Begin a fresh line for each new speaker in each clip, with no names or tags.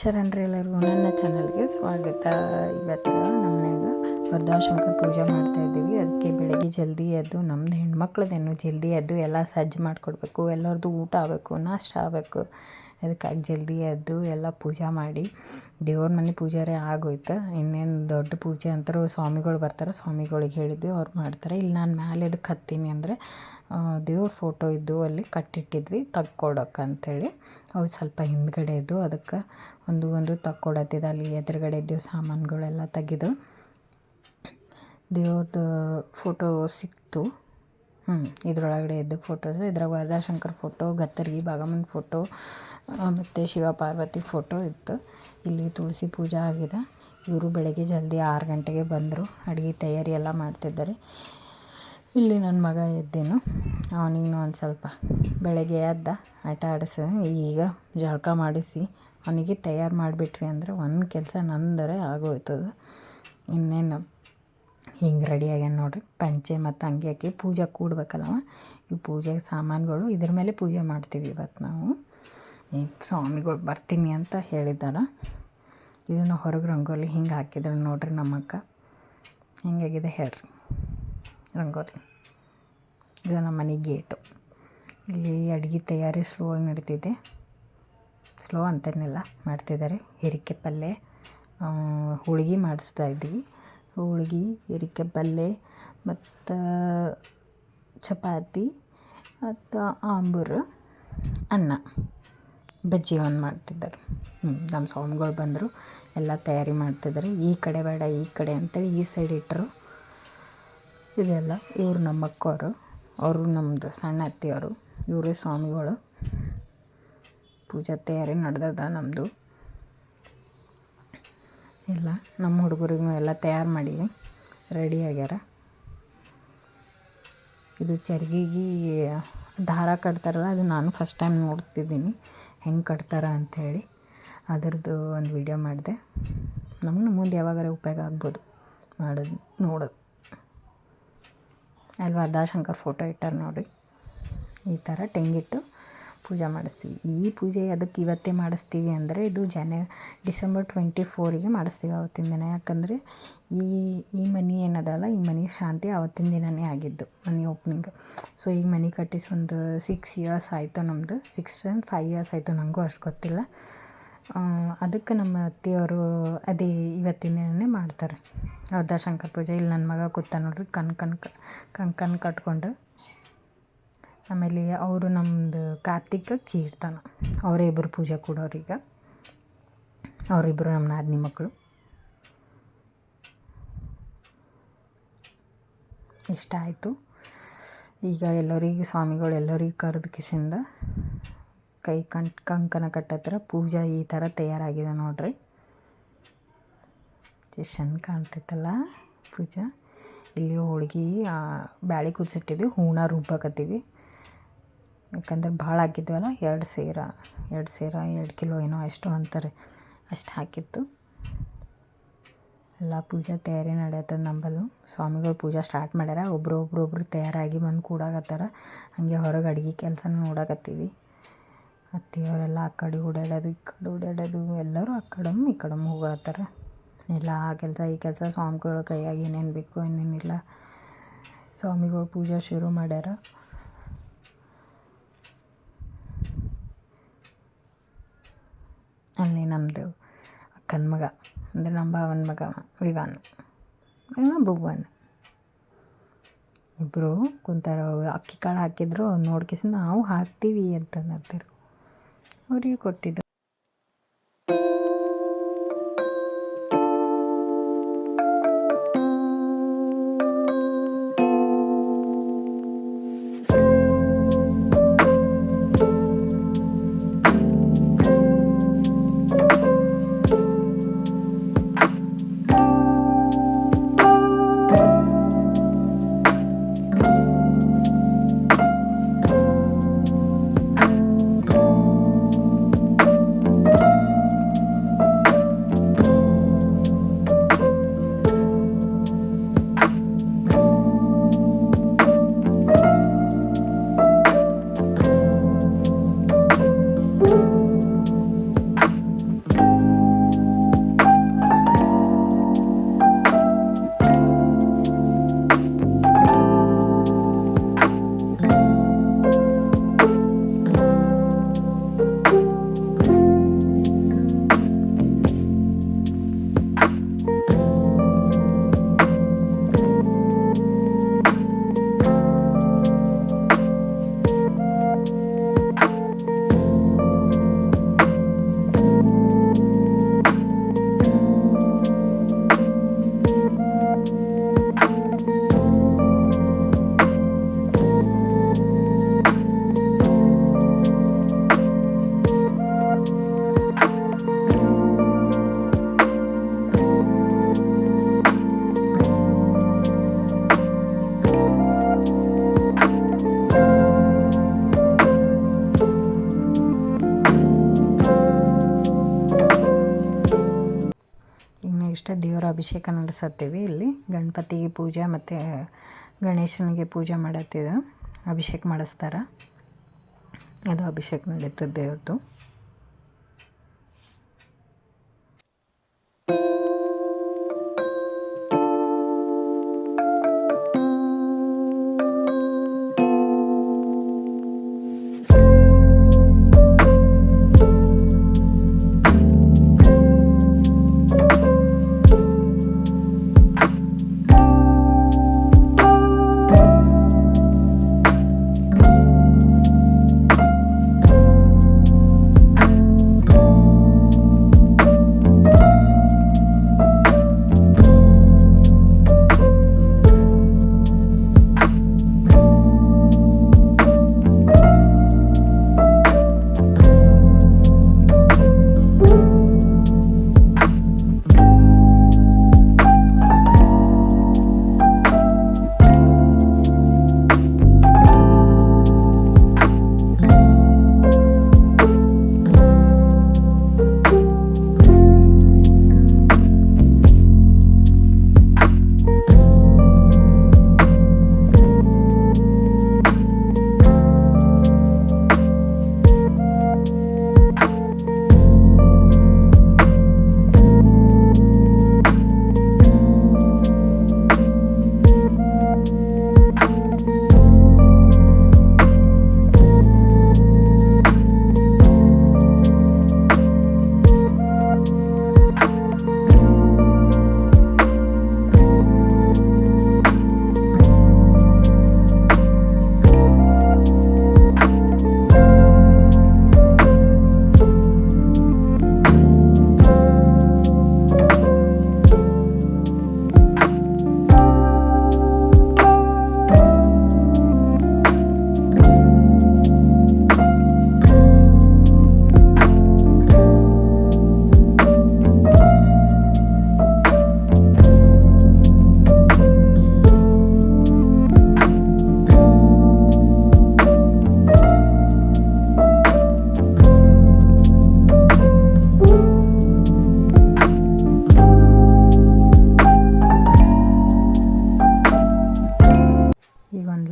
ಶರಣ್ರಿ ಎಲ್ಲರಿಗೂ ನನ್ನ ಚಾನಲ್ಗೆ ಸ್ವಾಗತ. ಇವತ್ತು ನಮ್ಮನೆಯಾಗ ವರದಾಶಂಕರ ಪೂಜೆ ಮಾಡ್ತಾಯಿದ್ದೀವಿ. ಅದಕ್ಕೆ ಬೆಳಗ್ಗೆ ಜಲ್ದಿ ಎದ್ದು ನಮ್ಮದು ಹೆಣ್ಮಕ್ಳದೇನು ಜಲ್ದಿ ಎದ್ದು ಎಲ್ಲ ಸಜ್ಜು ಮಾಡಿಕೊಡ್ಬೇಕು, ಎಲ್ಲರದ್ದು ಊಟ ಆಗಬೇಕು, ನಾಷ್ಟ ಆಗಬೇಕು. ಅದಕ್ಕಾಗಿ ಜಲ್ದಿ ಎದ್ದು ಎಲ್ಲ ಪೂಜೆ ಮಾಡಿ ದೇವ್ರ ಮನೆ ಪೂಜಾರೇ ಆಗೋಯ್ತು. ಇನ್ನೇನು ದೊಡ್ಡ ಪೂಜೆ ಅಂತಾರೆ, ಸ್ವಾಮಿಗಳು ಬರ್ತಾರೆ, ಸ್ವಾಮಿಗಳಿಗೆ ಹೇಳಿದ್ವಿ ಅವ್ರು ಮಾಡ್ತಾರೆ. ಇಲ್ಲಿ ನಾನು ಮ್ಯಾಲೆ ಎದಕ್ಕೆ ಹತ್ತೀನಿ ಅಂದರೆ ದೇವ್ರ ಫೋಟೋ ಇದ್ದು ಅಲ್ಲಿ ಕಟ್ಟಿಟ್ಟಿದ್ವಿ ತಕ್ಕೊಡೋಕ್ಕಂತೇಳಿ. ಅವು ಸ್ವಲ್ಪ ಹಿಂದ್ಗಡೆ ಇದ್ದು ಅದಕ್ಕೆ ಒಂದು ತಕ್ಕೊಡತ್ತಿದ್ದು ಅಲ್ಲಿ ಎದುರುಗಡೆ ಇದ್ದವು ಸಾಮಾನುಗಳೆಲ್ಲ ತೆಗೆದು ದೇವ್ರದ್ದು ಫೋಟೋ ಸಿಕ್ತು. ಇದ್ರೊಳಗಡೆ ಇದ್ದು ಫೋಟೋಸ್ ಇದ್ರಾಗ ವರದಾಶಂಕರ್ ಫೋಟೋ, ಗತ್ತರಿ ಭಾಗಮ್ಮನ ಫೋಟೋ ಮತ್ತು ಶಿವ ಪಾರ್ವತಿ ಫೋಟೋ ಇತ್ತು. ಇಲ್ಲಿ ತುಳಸಿ ಪೂಜೆ ಆಗಿದೆ. ಇವರು ಬೆಳಗ್ಗೆ ಜಲ್ದಿ 6 ಗಂಟೆಗೆ ಬಂದರು. ಅಡುಗೆ ತಯಾರಿ ಎಲ್ಲ ಮಾಡ್ತಿದ್ದಾರೆ. ಇಲ್ಲಿ ನನ್ನ ಮಗ ಎದ್ದೇನು, ಅವನಿಗೂ ಒಂದು ಸ್ವಲ್ಪ ಬೆಳಗ್ಗೆ ಎದ್ದ ಆಟ ಆಡಿಸಿ ಈಗ ಜಳಕ ಮಾಡಿಸಿ ಅವನಿಗೆ ತಯಾರು ಮಾಡಿಬಿಟ್ವಿ ಅಂದರೆ ಒಂದು ಕೆಲಸ ನಂದರೆ ಆಗೋಯ್ತದ. ಇನ್ನೇನು ಹಿಂಗೆ ರೆಡಿ ಆಗ್ಯಾನ ನೋಡಿರಿ. ಪಂಚೆ ಮತ್ತು ಅಂಗಿ ಹಾಕಿ ಪೂಜೆ ಕೂಡ್ಬೇಕಲ್ಲವ. ಈ ಪೂಜೆ ಸಾಮಾನುಗಳು ಇದ್ರ ಮೇಲೆ ಪೂಜೆ ಮಾಡ್ತೀವಿ ಇವತ್ತು ನಾವು. ಈ ಸ್ವಾಮಿಗಳು ಬರ್ತೀನಿ ಅಂತ ಹೇಳಿದ್ದಾರೆ. ಇದನ್ನು ಹೊರಗೆ ರಂಗೋಲಿ ಹಿಂಗೆ ಹಾಕಿದ್ರು ನೋಡಿರಿ ನಮ್ಮಕ್ಕ. ಹಿಂಗಾಗಿದೆ ಹೇಳ್ರಿ ರಂಗೋಲಿ. ಇದು ನಮ್ಮ ಮನೆ ಗೇಟು. ಇಲ್ಲಿ ಅಡುಗೆ ತಯಾರಿ ಸ್ಲೋ ಆಗಿ ನಡೀತಿದೆ. ಸ್ಲೋ ಅಂತೇನಿಲ್ಲ, ಮಾಡ್ತಿದ್ದಾರೆ. ಹೀರೆಕಾಯಿ ಪಲ್ಯ, ಹೋಳ್ಗೆ ಮಾಡಿಸ್ತಾ ಇದ್ದೀವಿ. ಹೋಳ್ಗೆ, ಹೀರೆಕಾಯಿ ಪಲ್ಯ ಮತ್ತು ಚಪಾತಿ ಮತ್ತು ಆಂಬೂರು, ಅನ್ನ, ಬಜ್ಜಿ ಒಂದು ಮಾಡ್ತಿದ್ದಾರೆ. ನಮ್ಮ ಸ್ವಾಮಿಗಳು ಬಂದರು, ಎಲ್ಲ ತಯಾರಿ ಮಾಡ್ತಿದ್ದಾರೆ. ಈ ಕಡೆ ಬೇಡ ಈ ಕಡೆ ಅಂತೇಳಿ ಈ ಸೈಡ್ ಇಟ್ಟರು. ಇದೆಲ್ಲ ಇವರು ನಮ್ಮ ಅಕ್ಕವರು, ಅವರು ನಮ್ಮದು ಸಣ್ಣ ಅತ್ತೆಯವರು, ಇವರೇ ಸ್ವಾಮಿಗಳು. ಪೂಜಾ ತಯಾರಿ ನಡೆದದ ನಮ್ಮದು ಎಲ್ಲ. ನಮ್ಮ ಹುಡುಗರಿಗೂ ಎಲ್ಲ ತಯಾರು ಮಾಡೀವಿ, ರೆಡಿ ಆಗ್ಯಾರ. ಇದು ಚರ್ಗಿಗೆ ದಾರ ಕಟ್ತಾರಲ್ಲ, ಅದು ನಾನು ಫಸ್ಟ್ ಟೈಮ್ ನೋಡ್ತಿದ್ದೀನಿ ಹೆಂಗೆ ಕಟ್ತಾರ ಅಂಥೇಳಿ. ಅದರದ್ದು ಒಂದು ವಿಡಿಯೋ ಮಾಡಿದೆ. ನಮಗೂ ಮುಂದೆ ಯಾವಾಗಾರ ಉಪಯೋಗ ಆಗ್ಬೋದು ಮಾಡೋದು ನೋಡೋದು. ಅಲ್ಲಿ ವರದಾಶಂಕರ್ ಫೋಟೋ ಇಟ್ಟಾರೆ ನೋಡಿ. ಈ ಥರ ತೆಂಗಿಟ್ಟು ಪೂಜೆ ಮಾಡಿಸ್ತೀವಿ. ಈ ಪೂಜೆ ಅದಕ್ಕೆ ಇವತ್ತೇ ಮಾಡಿಸ್ತೀವಿ ಅಂದರೆ ಇದು ಡಿಸೆಂಬರ್ 24ಗೆ ಮಾಡಿಸ್ತೀವಿ ಆವತ್ತಿನ ದಿನ. ಯಾಕಂದರೆ ಈ ಮನೆ ಏನದಲ್ಲ, ಈ ಮನೆ ಶಾಂತಿ ಆವತ್ತಿನ ದಿನವೇ ಆಗಿದ್ದು, ಮನೆ ಓಪ್ನಿಂಗ್. ಸೊ ಈಗ ಮನೆ ಕಟ್ಟಿಸಿ ಒಂದು 6 ಇಯರ್ಸ್ ಆಯಿತು ನಮ್ಮದು. 6 and 5 ಇಯರ್ಸ್ ಆಯಿತು, ನನಗೂ ಅಷ್ಟು ಗೊತ್ತಿಲ್ಲ. ಅದಕ್ಕೆ ನಮ್ಮ ಅತ್ತೆಯವರು ಅದೇ ಇವತ್ತಿನ ದಿನವೇ ಮಾಡ್ತಾರೆ ವರದಾಶಂಕರ ಪೂಜೆ. ಇಲ್ಲಿ ನನ್ನ ಮಗ ಕೂತ ನೋಡ್ರಿ ಕಂಕಣ ಕಟ್ಕೊಂಡು. ಆಮೇಲೆ ಅವರು ನಮ್ಮದು ಕಾರ್ತಿಕಕ್ಕೆ ಇರ್ತಾನೆ. ಅವರೇ ಇಬ್ಬರು ಪೂಜೆ ಕೊಡೋರೀಗ. ಅವರಿಬ್ಬರು ನಮ್ಮ ನಾದಿನಿ ಮಕ್ಕಳು. ಇಷ್ಟ ಆಯಿತು. ಈಗ ಎಲ್ಲರಿಗೆ ಸ್ವಾಮಿಗಳು ಎಲ್ಲರಿಗೆ ಕರೆದು ಕಿಸಿಂದ ಕೈ ಕಂಕಣ ಕಟ್ಟತ್ರ ಪೂಜೆ ಈ ಥರ ತಯಾರಾಗಿದೆ ನೋಡ್ರಿ. ಎಷ್ಟು ಚಂದ ಕಾಣ್ತೈತಲ್ಲ ಪೂಜೆ. ಇಲ್ಲಿ ಹೋಳ್ಗೆ ಬ್ಯಾಳೆ ಕುದಿಸಿಟ್ಟಿದ್ವಿ, ಹೂರ್ಣ ರುಬ್ಬಕತ್ತೀವಿ. ಯಾಕಂದ್ರೆ ಭಾಳ ಹಾಕಿದ್ವಲ್ಲ, 2 ಸೇರ 2 ಕಿಲೋ ಏನೋ ಅಷ್ಟು ಅಂತಾರೆ, ಅಷ್ಟು ಹಾಕಿತ್ತು. ಎಲ್ಲ ಪೂಜೆ ತಯಾರಿ ನಡೆಯತ್ತದ ನಂಬಲ್ಲು. ಸ್ವಾಮಿಗಳು ಪೂಜೆ ಸ್ಟಾರ್ಟ್ ಮಾಡ್ಯಾರ. ಒಬ್ರು ತಯಾರಾಗಿ ಬಂದು ಕೂಡಾಕತ್ತಾರ. ಹಾಗೆ ಹೊರಗೆ ಅಡುಗೆ ಕೆಲಸ ನೋಡಕತ್ತೀವಿ. ಅತ್ತೆಯವರೆಲ್ಲ ಆ ಕಡೆ ಓಡಾಡೋದು ಈ ಕಡೆ ಓಡಾಡೋದು, ಎಲ್ಲರೂ ಆ ಕಡೆಮ್ ಈ ಕಡೆಮ್ ಹೋಗತ್ತಾರ. ಎಲ್ಲ ಆ ಕೆಲಸ ಈ ಕೆಲಸ, ಸ್ವಾಮಿಗಳ ಕೈಯಾಗಿ ಏನೇನು ಬೇಕು ಏನೇನಿಲ್ಲ. ಸ್ವಾಮಿಗಳು ಪೂಜೆ ಶುರು ಮಾಡ್ಯಾರ. ಅಲ್ಲಿ ನಮ್ಮದು ಅಕ್ಕನ ಮಗ ಅಂದರೆ ನಮ್ಮ ಭಾವನ ಮಗ ವಿವಾನ್, ಭುವನ್ ಇಬ್ಬರು ಕುಂತಾರ. ಅಕ್ಕಿ ಕಾಳು ಹಾಕಿದ್ರು, ನೋಡ್ಕಿಸಿಂದ ನಾವು ಹಾಕ್ತೀವಿ ಅಂತ ಅಂತಿರು. ಅವರಿಗೆ ಕೊಟ್ಟಿದ್ದು. ನೆಕ್ಸ್ಟ್ ದೇವರ ಅಭಿಷೇಕ ನಡೆಸತ್ತೀವಿ. ಇಲ್ಲಿ ಗಣಪತಿಗೆ ಪೂಜೆ ಮತ್ತು ಗಣೇಶನಿಗೆ ಪೂಜೆ ಮಾಡತ್ತಿದ ಅಭಿಷೇಕ ಮಾಡಿಸ್ತಾರೆ. ಅದು ಅಭಿಷೇಕ ನಡೀತದೆ ದೇವ್ರದ್ದು.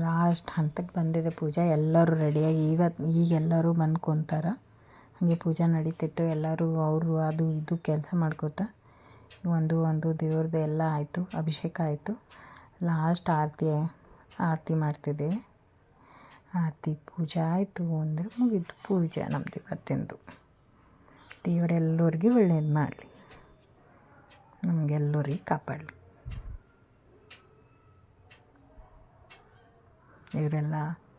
ಲಾಸ್ಟ್ ಹಂತಕ್ಕೆ ಬಂದಿದೆ ಪೂಜೆ. ಎಲ್ಲರೂ ರೆಡಿಯಾಗಿ ಈಗೆಲ್ಲರೂ ಬಂದು ಕುಂತಾರೆ. ಹಾಗೆ ಪೂಜೆ ನಡೀತಿತ್ತು. ಎಲ್ಲರೂ ಅವರು ಅದು ಇದು ಕೆಲಸ ಮಾಡ್ಕೋತ ಒಂದು ದೇವ್ರದ್ದು ಎಲ್ಲ ಆಯಿತು, ಅಭಿಷೇಕ ಆಯಿತು. ಲಾಸ್ಟ್ ಆರತಿ ಮಾಡ್ತಿದ್ದೀವಿ. ಆರತಿ ಪೂಜೆ ಆಯಿತು ಅಂದರೆ ಮುಗೀತು ಪೂಜೆ ನಮ್ದು ಇವತ್ತಿಂದು. ದೇವರೆಲ್ಲರಿಗೂ ಒಳ್ಳೇದು ಮಾಡಲಿ, ನಮಗೆಲ್ಲರಿಗೆ ಕಾಪಾಡಲಿ. ಇವರೆಲ್ಲ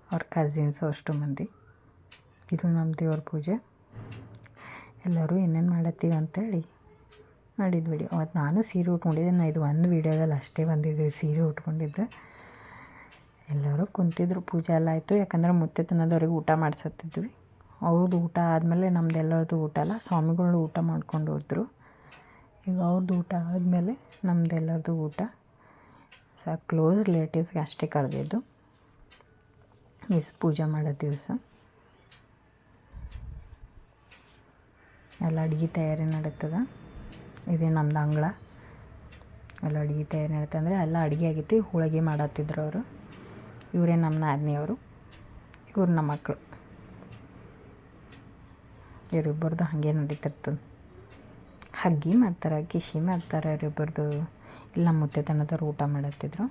ಅವ್ರ ಕಸಿನ್ಸು ಅಷ್ಟು ಮಂದಿ. ಇದು ನಮ್ಮ ದೇವ್ರ ಪೂಜೆ. ಎಲ್ಲರೂ ಏನೇನು ಮಾಡತ್ತೀವಿ ಅಂತೇಳಿ ಮಾಡಿದ್ವಿ. ಅವತ್ತು ನಾನು ಸೀರೆ ಉಟ್ಕೊಂಡಿದ್ದೆ. ಇದು ಒಂದು ವೀಡಿಯೋದಲ್ಲಿ ಅಷ್ಟೇ ಬಂದಿದ್ದೆ ಸೀರೆ ಉಟ್ಕೊಂಡಿದ್ದೆ. ಎಲ್ಲರೂ ಕುಂತಿದ್ರು. ಪೂಜೆ ಎಲ್ಲ ಆಯಿತು. ಯಾಕಂದ್ರೆ ಮುತ್ತೈದೆತನದವ್ರಿಗೆ ಊಟ ಮಾಡಿಸತ್ತಿದ್ವಿ. ಅವ್ರದ್ದು ಊಟ ಆದಮೇಲೆ ನಮ್ದು ಎಲ್ಲರದ್ದು ಊಟ ಅಲ್ಲ, ಸ್ವಾಮಿಗಳು ಊಟ ಮಾಡ್ಕೊಂಡು ಹೋದ್ರು. ಈಗ ಅವ್ರದ್ದು ಊಟ ಆದಮೇಲೆ ನಮ್ದು ಎಲ್ಲರದ್ದು ಊಟ. ಕ್ಲೋಸ್ ರಿಲೇಟಿವ್ಸ್ಗೆ ಅಷ್ಟೇ ಕರೆದಿದ್ದು ಪೂಜೆ ಮಾಡೋ ದಿವಸ. ಎಲ್ಲ ಅಡುಗೆ ತಯಾರಿ ನಡೀತದೆ. ಇದೇ ನಮ್ದು ಅಂಗಳ. ಎಲ್ಲ ಅಡುಗೆ ತಯಾರಿ ನಡೀತಂದರೆ ಎಲ್ಲ ಅಡುಗೆ ಆಗೈತಿ. ಹೋಳಿಗೆ ಮಾಡತ್ತಿದ್ರು ಅವರು. ಇವರೇ ನಮ್ಮ ನಾದಿನಿಯವರು, ಇವ್ರು ನಮ್ಮ ಮಕ್ಕಳು. ಇವರಿಬ್ಬರದು ಹಾಗೆ ನಡೀತಿರ್ತದೆ. ಹಗ್ಗಿ ಮಾಡ್ತಾರೆ, ಕಿಶಿ ಮಾಡ್ತಾರೆ ಇವರಿಬ್ಬರದು. ಇಲ್ಲ ಮುತ್ತೈದೆತನದವ್ರು ಊಟ ಮಾಡತ್ತಿದ್ರು.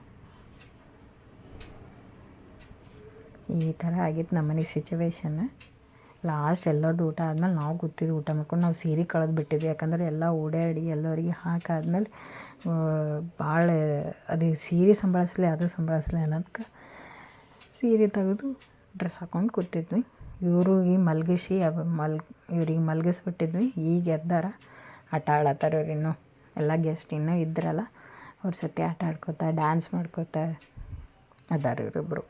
ಈ ಥರ ಆಗಿತ್ತು ನಮ್ಮನೆ ಸಿಚುವೇಶನ್. ಲಾಸ್ಟ್ ಎಲ್ಲರದ್ದು ಊಟ ಆದಮೇಲೆ ನಾವು ಕೂತಿದ್ವಿ ಊಟ ಮಾಡ್ಕೊಂಡು. ನಾವು ಸೀರೆ ಕಳೆದು ಬಿಟ್ಟಿದ್ವಿ. ಯಾಕಂದರೆ ಎಲ್ಲ ಓಡಾಡಿ ಎಲ್ಲರಿಗೆ ಹಾಕಾದ್ಮೇಲೆ ಭಾಳ ಅದು ಸೀರೆ ಸಂಭಾಳಿಸ್ಲಿ ಅದು ಸಂಭಾಳಿಸ್ಲಿ ಅನ್ನೋದಕ್ಕೆ ಸೀರೆ ತೆಗೆದು ಡ್ರೆಸ್ ಹಾಕ್ಕೊಂಡು ಕೂತಿದ್ವಿ. ಇವ್ರಿಗೆ ಮಲಗಿಸಿ ಇವ್ರಿಗೆ ಮಲಗಿಸ್ಬಿಟ್ಟಿದ್ವಿ. ಈಗ ಎದ್ದಾರ, ಆಟ ಆಡತ್ತಾರ. ಇವ್ರು ಇನ್ನೂ ಎಲ್ಲ ಗೆಸ್ಟ್ ಇನ್ನೂ ಇದ್ರಲ್ಲ, ಅವ್ರ ಜೊತೆ ಆಟ ಆಡ್ಕೋತ ಡ್ಯಾನ್ಸ್ ಮಾಡ್ಕೋತ ಅದಾರ ಇವರಿಬ್ಬರು.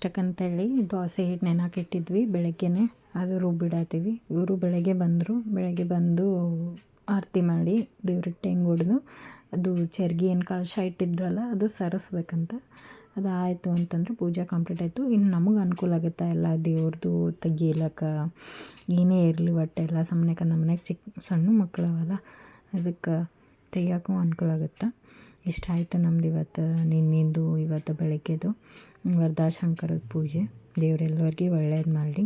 ನಾಷ್ಟಕ್ಕಂತೇಳಿ ದೋಸೆ ಹಿಟ್ಟು ನೆನಕಿಟ್ಟಿದ್ವಿ ಬೆಳಗ್ಗೆನೇ, ಅದು ರುಬ್ಬಿಡತ್ತೀವಿ. ಇವರು ಬೆಳಗ್ಗೆ ಬಂದರು. ಬೆಳಗ್ಗೆ ಬಂದು ಆರತಿ ಮಾಡಿ ದೇವ್ರಿಗೆ ಟೆಂಗ್ ಹೊಡೆದು ಅದು ಚರ್ಗಿ ಏನು ಕಳಶ ಇಟ್ಟಿದ್ರಲ್ಲ ಅದು ಸರಿಸ್ಬೇಕಂತ. ಅದು ಆಯಿತು ಅಂತಂದ್ರೆ ಪೂಜೆ ಕಂಪ್ಲೀಟ್ ಆಯಿತು. ಇನ್ನು ನಮಗೆ ಅನುಕೂಲ ಆಗುತ್ತೆ ಎಲ್ಲ ದೇವ್ರದ್ದು ತೆಗಿಲಕ್ಕ, ಏನೇ ಇರಲಿ ಒಟ್ಟು ಎಲ್ಲ ಸುಮ್ಮನೆ ನಮ್ಮ ಮನೆಗೆ ಸಣ್ಣ ಮಕ್ಕಳು ಅವಲ್ಲ, ಅದಕ್ಕೆ ತೆಗಿಯೋಕ್ಕೂ ಅನುಕೂಲ ಆಗುತ್ತೆ. ಇಷ್ಟ ಆಯಿತು ನಮ್ದು ನಿನ್ನಿಂದು ಇವತ್ತು ಬೆಳಗ್ಗೆದು ವರದಾಶಂಕರದ ಪೂಜೆ. ದೇವರೆಲ್ಲರಿಗೂ ಒಳ್ಳೇದು ಮಾಡಲಿ,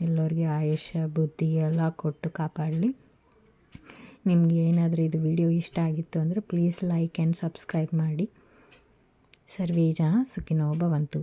ಎಲ್ಲರಿಗೆ ಆಯುಷ್ಯ ಬುದ್ಧಿ ಎಲ್ಲ ಕೊಟ್ಟು ಕಾಪಾಡಲಿ. ನಿಮಗೆ ಏನಾದರೂ ಇದು ವಿಡಿಯೋ ಇಷ್ಟ ಆಗಿತ್ತು ಅಂದರೆ ಪ್ಲೀಸ್ ಲೈಕ್ ಆ್ಯಂಡ್ ಸಬ್ಸ್ಕ್ರೈಬ್ ಮಾಡಿ. ಸರ್ವೇ ಜನ ಸುಖಿನೋ ಭವಂತು.